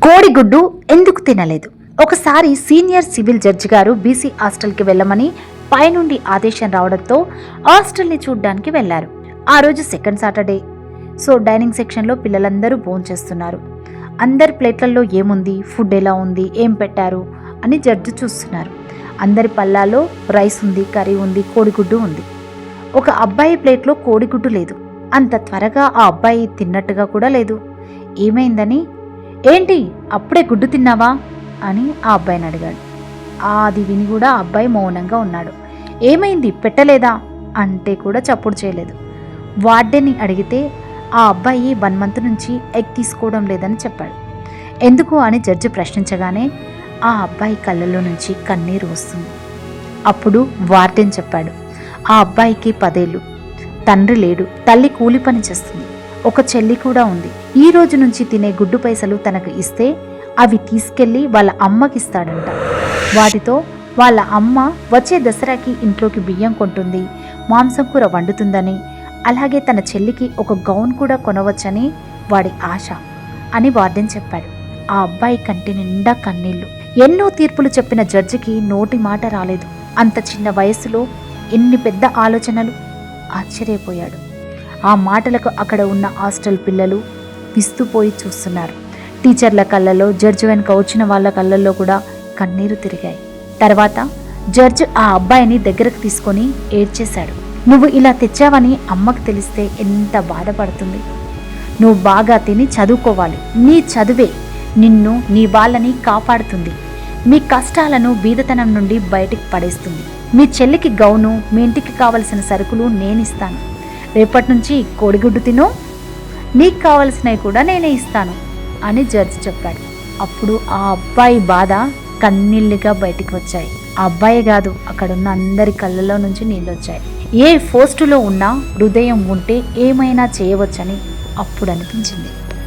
కోడిగుడ్డు ఎందుకు తినలేదు? ఒకసారి సీనియర్ సివిల్ జడ్జి గారు బీసీ హాస్టల్కి వెళ్ళమని పైనుండి ఆదేశం రావడంతో హాస్టల్ని చూడ్డానికి వెళ్లారు. ఆ రోజు సెకండ్ సాటర్డే. సో డైనింగ్ సెక్షన్లో పిల్లలందరూ భోంచేస్తున్నారు. అందరి ప్లేట్లలో ఏముంది, ఫుడ్ ఎలా ఉంది, ఏం పెట్టారు అని జడ్జి చూస్తున్నారు. అందరి పళ్ళాల్లో రైస్ ఉంది, కర్రీ ఉంది, కోడిగుడ్డు ఉంది. ఒక అబ్బాయి ప్లేట్లో కోడిగుడ్డు లేదు. అంత త్వరగా ఆ అబ్బాయి తిన్నట్టుగా కూడా లేదు. ఏమైందని, ఏంటి అప్పుడే గుడ్డు తిన్నావా అని ఆ అబ్బాయిని అడిగాడు. అది విని కూడా ఆ అబ్బాయి మౌనంగా ఉన్నాడు. ఏమైంది, పెట్టలేదా అంటే కూడా చప్పుడు చేయలేదు. వార్డెన్ని అడిగితే ఆ అబ్బాయి 1 month నుంచి ఎగ్ తీసుకోవడం లేదని చెప్పాడు. ఎందుకు అని జడ్జి ప్రశ్నించగానే ఆ అబ్బాయి కళ్ళల్లో నుంచి కన్నీరు వస్తుంది. అప్పుడు వార్డెన్ చెప్పాడు, ఆ అబ్బాయికి 10 ఏళ్ళు, తండ్రి లేడు, తల్లి కూలి పని చేస్తుంది, ఒక చెల్లి కూడా ఉంది. ఈ రోజు నుంచి తినే గుడ్డు పైసలు తనకు ఇస్తే అవి తీసుకెళ్లి వాళ్ళ అమ్మకిస్తాడంట. వాటితో వాళ్ళ అమ్మ వచ్చే దసరాకి ఇంట్లోకి బియ్యం కొంటుంది, మాంసం కూర వండుతుందని, అలాగే తన చెల్లికి ఒక గౌన్ కూడా కొనవచ్చని వాడి ఆశ అని వార్డెన్ చెప్పాడు. ఆ అబ్బాయి కంటి నిండా కన్నీళ్లు. ఎన్నో తీర్పులు చెప్పిన జడ్జికి నోటి మాట రాలేదు. అంత చిన్న వయసులో ఎన్ని పెద్ద ఆలోచనలు! ఆశ్చర్యపోయాడు. ఆ మాటలకు అక్కడ ఉన్న హాస్టల్ పిల్లలు విస్తుపోయి చూస్తున్నారు. టీచర్ల కళ్ళల్లో, జడ్జి వెనుక వచ్చిన వాళ్ళ కళ్ళల్లో కూడా కన్నీరు తిరిగాయి. తర్వాత జడ్జి ఆ అబ్బాయిని దగ్గరకు తీసుకొని ఏడ్చేశాడు. నువ్వు ఇలా తెచ్చావని అమ్మకు తెలిస్తే ఎంత బాధపడుతుంది. నువ్వు బాగా తిని చదువుకోవాలి. నీ చదువే నిన్ను, నీ వాళ్ళని కాపాడుతుంది. మీ కష్టాలను, బీదతనం నుండి బయటికి పడేస్తుంది. మీ చెల్లికి గౌను, మీ ఇంటికి కావలసిన సరుకులు నేనిస్తాను. రేపటి నుంచి కోడిగుడ్డు తిను, నీకు కావలసినవి కూడా నేనే ఇస్తాను అని జడ్జి చెప్పాడు. అప్పుడు ఆ అబ్బాయి బాధ కన్నీళ్ళుగా బయటికి వచ్చాయి. ఆ అబ్బాయి కాదు, అక్కడున్న అందరి కళ్ళలో నుంచి నీళ్ళొచ్చాయి. ఏ పోస్టులో ఉన్నా హృదయం ఉంటే ఏమైనా చేయవచ్చని అప్పుడు అనిపించింది.